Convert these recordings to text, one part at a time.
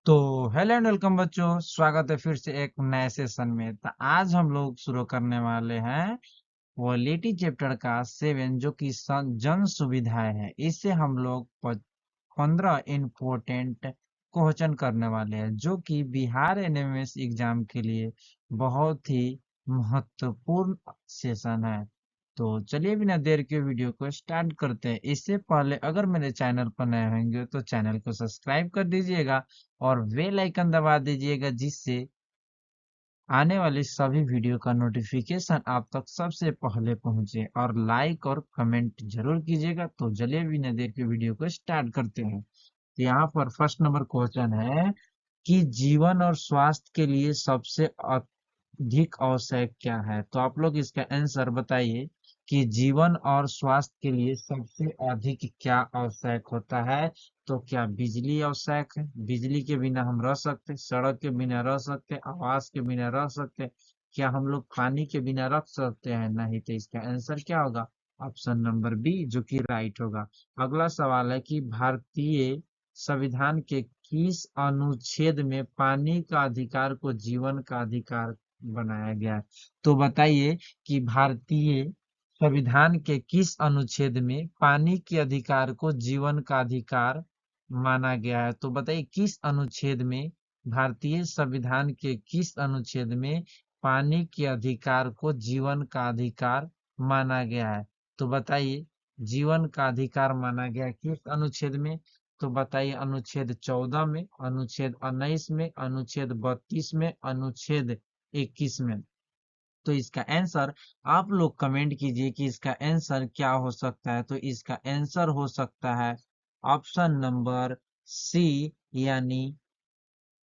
तो hello and welcome बच्चों, स्वागत है फिर से एक नए सेशन में। तो आज हम लोग शुरू करने वाले हैं पॉलिटी चैप्टर का 7 जो कि जन सुविधाएं है। इससे हम लोग 15 इम्पोर्टेंट क्वेश्चन करने वाले हैं जो कि बिहार एनएमएस एग्जाम के लिए बहुत ही महत्वपूर्ण सेशन है। तो चलिए बिना देर के वीडियो को स्टार्ट करते हैं। इससे पहले अगर मेरे चैनल पर नए होंगे तो चैनल को सब्सक्राइब कर दीजिएगा और बेल आइकन दबा दीजिएगा, जिससे आने वाली सभी वीडियो का नोटिफिकेशन आप तक सबसे पहले पहुंचे। और लाइक और कमेंट जरूर कीजिएगा। तो चलिए बिना देर के वीडियो को स्टार्ट करते हैं। तो यहाँ पर फर्स्ट नंबर क्वेश्चन है कि जीवन और स्वास्थ्य के लिए सबसे अधिक आवश्यक क्या है। तो आप लोग इसका आंसर बताइए कि जीवन और स्वास्थ्य के लिए सबसे अधिक क्या आवश्यक होता है। तो क्या बिजली आवश्यक है? बिजली के बिना हम रह सकते, सड़क के बिना रह सकते, आवास के बिना रह सकते, क्या हम लोग पानी के बिना रख सकते हैं? नहीं। तो इसका आंसर क्या होगा? ऑप्शन नंबर बी, जो कि राइट होगा। अगला सवाल है कि भारतीय संविधान के किस अनुच्छेद में पानी का अधिकार को जीवन का अधिकार बनाया गया है। तो बताइए कि भारतीय संविधान के किस अनुच्छेद में पानी के अधिकार को जीवन का अधिकार माना गया है। तो बताइए किस अनुच्छेद में, भारतीय संविधान के किस अनुच्छेद में पानी के अधिकार को जीवन का अधिकार माना गया है। तो बताइए जीवन का अधिकार माना गया किस अनुच्छेद में। तो बताइए अनुच्छेद 14 में, अनुच्छेद 19 में, अनुच्छेद 32 में, अनुच्छेद 21 में। तो इसका आंसर आप लोग कमेंट कीजिए कि इसका आंसर क्या हो सकता है। तो इसका आंसर हो सकता है ऑप्शन नंबर सी, यानी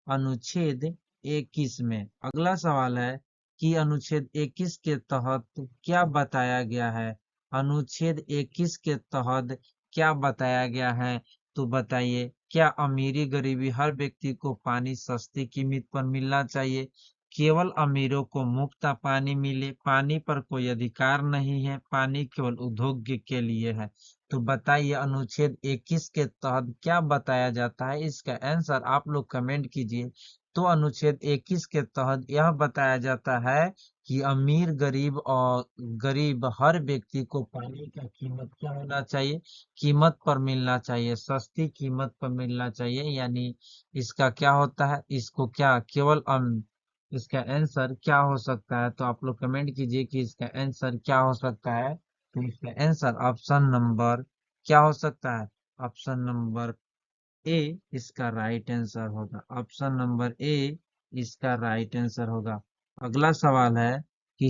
अनुच्छेद 21 में। अगला सवाल है कि अनुच्छेद 21 के तहत क्या बताया गया है। अनुच्छेद 21 के तहत क्या बताया गया है। तो बताइए क्या अमीरी गरीबी हर व्यक्ति को पानी सस्ती कीमत पर मिलना चाहिए, केवल अमीरों को मुफ्त पानी मिले, पानी पर कोई अधिकार नहीं है, पानी केवल उद्योग के लिए है। तो बताइए अनुच्छेद 21 के तहत क्या बताया जाता है। इसका आंसर आप लोग कमेंट कीजिए। तो अनुच्छेद 21 के तहत यह बताया जाता है कि अमीर गरीब हर व्यक्ति को पानी का कीमत क्या होना चाहिए, कीमत पर मिलना चाहिए, सस्ती कीमत पर मिलना चाहिए। यानी इसका क्या होता है, इसको क्या केवल इसका आंसर क्या हो सकता है। तो आप लोग कमेंट कीजिए कि इसका आंसर क्या हो सकता है। तो इसका आंसर ऑप्शन नंबर क्या हो सकता है। ऑप्शन नंबर ए इसका राइट आंसर होगा। ऑप्शन नंबर ए इसका राइट आंसर होगा। अगला सवाल है कि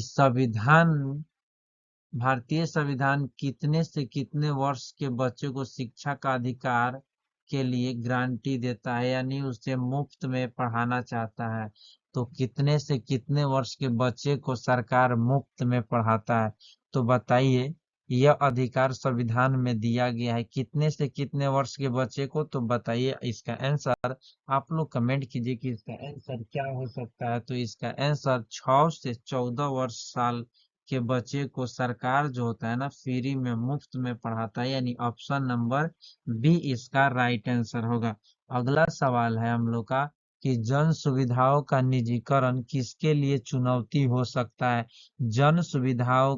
भारतीय संविधान कितने से कितने वर्ष के बच्चे को शिक्षा का अधिकार के लिए गारंटी देता है, यानी उसे मुफ्त में पढ़ाना चाहता है। तो कितने से कितने वर्ष के बच्चे को सरकार मुफ्त में पढ़ाता है। तो बताइए यह अधिकार संविधान में दिया गया है कितने से कितने वर्ष के बच्चे को। तो बताइए इसका आंसर आप लोग कमेंट कीजिए कि इसका आंसर क्या हो सकता है। तो इसका आंसर 6 से 14 वर्ष साल के बच्चे को सरकार जो होता है ना, फ्री में मुफ्त में पढ़ाता है। यानी ऑप्शन नंबर बी इसका राइट आंसर होगा। अगला सवाल है हम लोग का कि जन सुविधाओं का निजीकरण किसके लिए चुनौती हो सकता है। जन सुविधाओं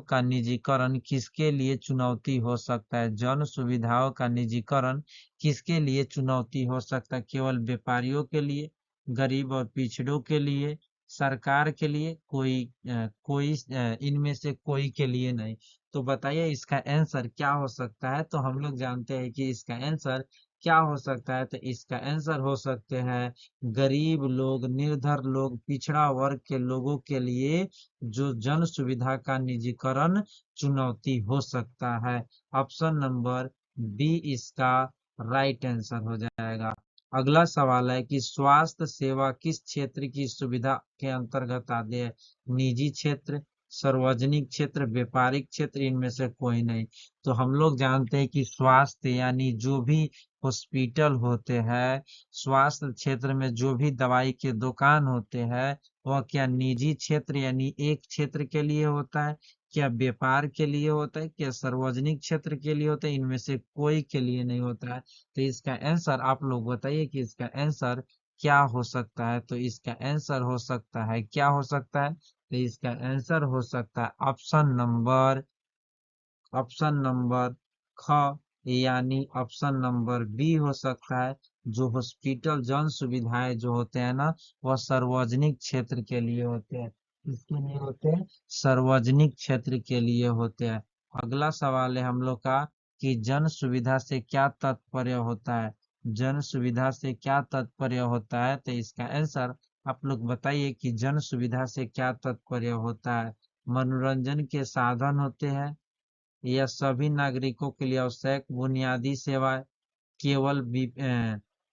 का निजीकरण किसके लिए चुनौती हो सकता है। जन सुविधाओं का निजीकरण किसके लिए चुनौती हो सकता है। केवल व्यापारियों के लिए, गरीब और पिछड़ों के लिए, सरकार के लिए, कोई इनमें से कोई के लिए नहीं। तो बताइए इसका आंसर क्या हो सकता है। तो हम लोग जानते हैं कि इसका आंसर क्या हो सकता है। तो इसका आंसर हो सकते हैं गरीब लोग, निर्धर लोग, पिछड़ा वर्ग के लोगों के लिए जो जन सुविधा का निजीकरण चुनौती हो सकता है। ऑप्शन नंबर बी इसका राइट आंसर हो जाएगा। अगला सवाल है कि स्वास्थ्य सेवा किस क्षेत्र की सुविधा के अंतर्गत आते हैं। निजी क्षेत्र, सार्वजनिक क्षेत्र, व्यापारिक क्षेत्र, इनमें से कोई नहीं। तो हम लोग जानते हैं कि स्वास्थ्य यानी जो भी हॉस्पिटल होते हैं, स्वास्थ्य क्षेत्र में जो भी दवाई के दुकान होते हैं, वह क्या निजी क्षेत्र यानी एक क्षेत्र के लिए होता है, क्या व्यापार के लिए होता है, क्या सार्वजनिक क्षेत्र के लिए होता है, इनमें से कोई के लिए नहीं होता है। तो इसका आंसर आप लोग बताइए कि इसका आंसर क्या हो सकता है। तो इसका आंसर हो सकता है, क्या हो सकता है, तो इसका आंसर हो सकता है ऑप्शन नंबर ख, यानी ऑप्शन नंबर बी हो सकता है। जो हॉस्पिटल जन सुविधाएं जो होते हैं ना, वह सार्वजनिक क्षेत्र के लिए होते हैं। किसके लिए होते हैं, सार्वजनिक क्षेत्र के लिए होते हैं। अगला सवाल है हम लोग का कि जन सुविधा से क्या तात्पर्य होता है। जन सुविधा से क्या तात्पर्य होता है, तो इसका आंसर आप लोग बताइए कि जन सुविधा से क्या तात्पर्य होता है। मनोरंजन के साधन होते हैं, यह सभी नागरिकों के लिए आवश्यक बुनियादी सेवाएं, केवल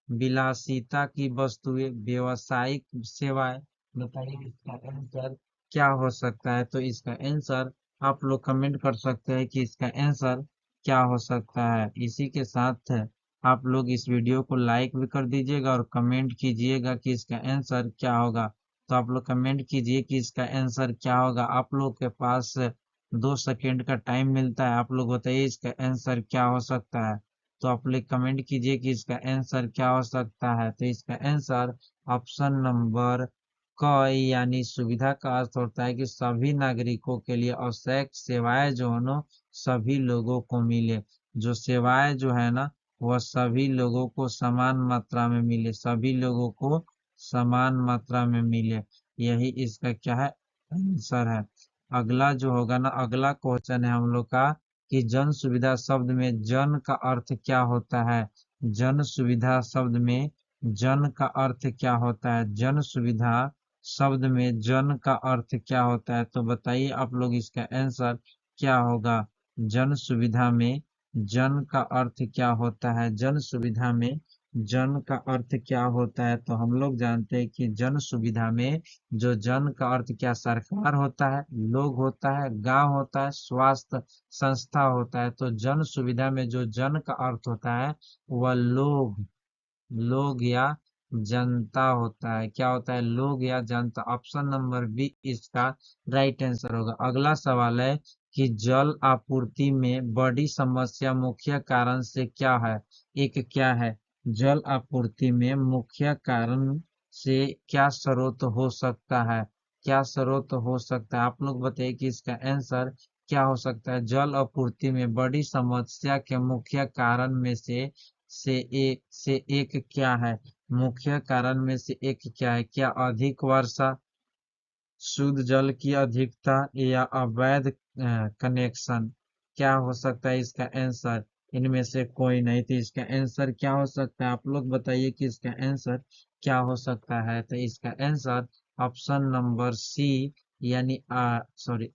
विलासिता की वस्तुएं, व्यावसायिक सेवाएं। बताइए इसका आंसर क्या हो सकता है। तो इसका आंसर आप लोग कमेंट कर सकते हैं कि इसका आंसर क्या हो सकता है। इसी के साथ आप लोग इस वीडियो को लाइक भी कर दीजिएगा और कमेंट कीजिएगा कि इसका आंसर क्या होगा। तो आप लोग कमेंट कीजिए कि इसका आंसर क्या होगा। आप लोग के पास 2 सेकेंड का टाइम मिलता है। आप लोग बताइए इसका आंसर क्या हो सकता है। तो आप लोग कमेंट कीजिए कि इसका आंसर क्या हो सकता है। तो इसका आंसर ऑप्शन नंबर क, यानी सुविधा का अर्थ होता है कि सभी नागरिकों के लिए आवश्यक सेवाएं जो है ना, सभी लोगों को मिले। जो सेवाएं जो है ना, वह सभी लोगों को समान मात्रा में मिले, सभी लोगों को समान मात्रा में मिले। यही इसका क्या है, आंसर है। अगला जो होगा ना, अगला क्वेश्चन है हम लोग का कि जन सुविधा शब्द में जन का अर्थ क्या होता है। जन सुविधा शब्द में जन का अर्थ क्या होता है। जन सुविधा शब्द में जन का अर्थ क्या होता है। तो बताइए आप लोग इसका आंसर क्या होगा। जन सुविधा में जन का अर्थ क्या होता है। जन सुविधा में जन का अर्थ क्या होता है। तो हम लोग जानते हैं कि जन सुविधा में जो जन का अर्थ क्या, सरकार होता है, लोग होता है, गांव होता है, स्वास्थ्य संस्था होता है। तो जन सुविधा में जो जन का अर्थ होता है वह लोग या जनता होता है। क्या होता है, लोग या जनता। ऑप्शन नंबर बी इसका राइट आंसर होगा। अगला सवाल है कि जल आपूर्ति में बड़ी समस्या मुख्य कारण से क्या है। एक क्या है, जल आपूर्ति में मुख्य कारण से क्या स्रोत हो सकता है। क्या स्रोत हो सकता है, आप लोग बताइए कि इसका आंसर क्या हो सकता है। जल आपूर्ति में बड़ी समस्या के मुख्य कारण में से एक क्या है। मुख्य कारण में से एक क्या है, क्या अधिक वर्षा, शुद्ध जल की अधिकता, या अवैध कनेक्शन। क्या हो सकता है इसका आंसर, इनमें से कोई नहीं। तो इसका आंसर क्या हो सकता है, आप लोग बताइए कि इसका आंसर क्या हो सकता है। तो इसका आंसर ऑप्शन नंबर सी, यानी सॉरी,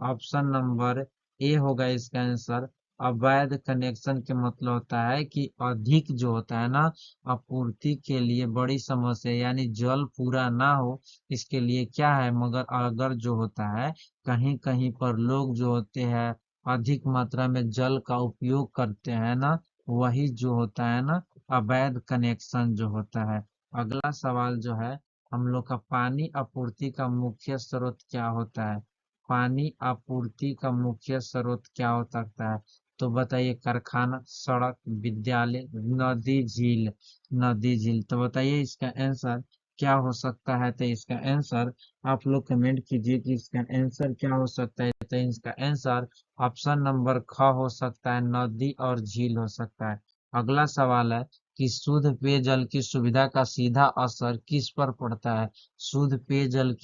ऑप्शन नंबर ए होगा इसका आंसर। अवैध कनेक्शन के मतलब होता है कि अधिक जो होता है ना, आपूर्ति के लिए बड़ी समस्या, यानी जल पूरा ना हो इसके लिए क्या है। मगर अगर जो होता है कहीं कहीं पर लोग जो होते हैं अधिक मात्रा में जल का उपयोग करते हैं ना, वही जो होता है ना अवैध कनेक्शन जो होता है। अगला सवाल जो है हम लोग का, पानी आपूर्ति का मुख्य स्रोत क्या होता है। पानी आपूर्ति का मुख्य स्रोत क्या हो सकता है। तो बताइए, कारखाना, सड़क, विद्यालय, नदी, झील। नदी, झील। तो बताइए इसका आंसर क्या हो सकता है। तो इसका आंसर आप लोग कमेंट कीजिए कि इसका आंसर क्या हो सकता है। तो इसका आंसर ऑप्शन नंबर ख हो सकता है, नदी और झील हो सकता है। अगला सवाल है कि शुद्ध पेयजल की सुविधा का सीधा असर किस पर पड़ता है। शुद्ध पेयजल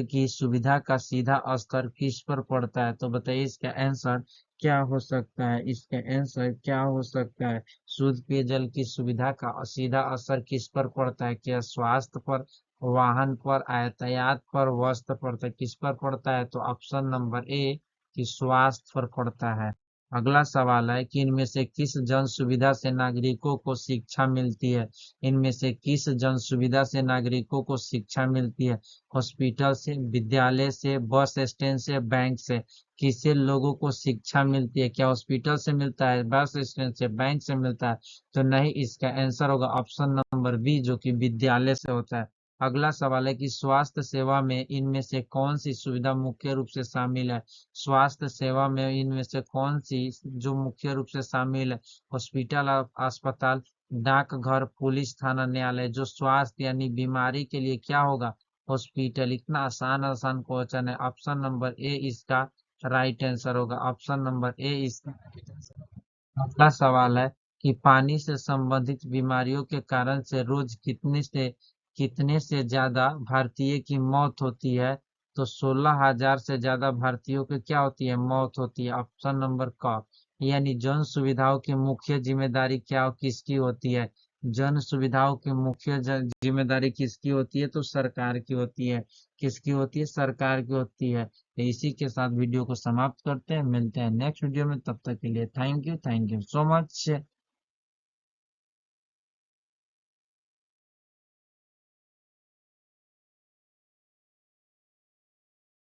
की सुविधा का सीधा असर किस पर पड़ता है। तो बताइए इसका आंसर क्या हो सकता है। इसका आंसर क्या हो सकता है। शुद्ध पेयजल की सुविधा का सीधा असर किस पर पड़ता है। क्या स्वास्थ्य पर, वाहन पर, यातायात पर, वस्त्र पर, तो किस पर पड़ता है। तो ऑप्शन नंबर ए कि स्वास्थ्य पर पड़ता है। अगला सवाल है कि इनमें से किस जन सुविधा से नागरिकों को शिक्षा मिलती है। इनमें से किस जन सुविधा से नागरिकों को शिक्षा मिलती है। हॉस्पिटल से, विद्यालय से, बस स्टैंड से, बैंक से। किससे लोगों को शिक्षा मिलती है। क्या हॉस्पिटल से मिलता है, बस स्टैंड से, बैंक से मिलता है। तो नहीं, इसका आंसर होगा ऑप्शन नंबर बी जो कि विद्यालय से होता है। अगला सवाल है कि स्वास्थ्य सेवा में इनमें से कौन सी सुविधा मुख्य रूप से शामिल है। स्वास्थ्य सेवा में इनमें से कौन सी जो मुख्य रूप से शामिल है। हॉस्पिटल, अस्पताल, डाकघर, पुलिस थाना, न्यायालय। जो स्वास्थ्य यानी बीमारी के लिए क्या होगा, हॉस्पिटल। इतना आसान आसान क्वेश्चन है। ऑप्शन नंबर ए इसका राइट आंसर होगा। ऑप्शन नंबर ए इसका राइट आंसर होगा। अगला सवाल है कि पानी से संबंधित बीमारियों के कारण से रोज कितने से ज्यादा भारतीय की मौत होती है। तो 16,000 से ज्यादा भारतीयों की क्या होती है, मौत होती है। ऑप्शन नंबर क। यानी जन सुविधाओं की मुख्य जिम्मेदारी क्या किसकी होती है। जन सुविधाओं की मुख्य जिम्मेदारी किसकी होती है, तो सरकार की होती है। किसकी होती है, सरकार की होती है। तो इसी के साथ वीडियो को समाप्त करते हैं, मिलते हैं नेक्स्ट वीडियो में। तब तक के लिए थैंक यू सो मच।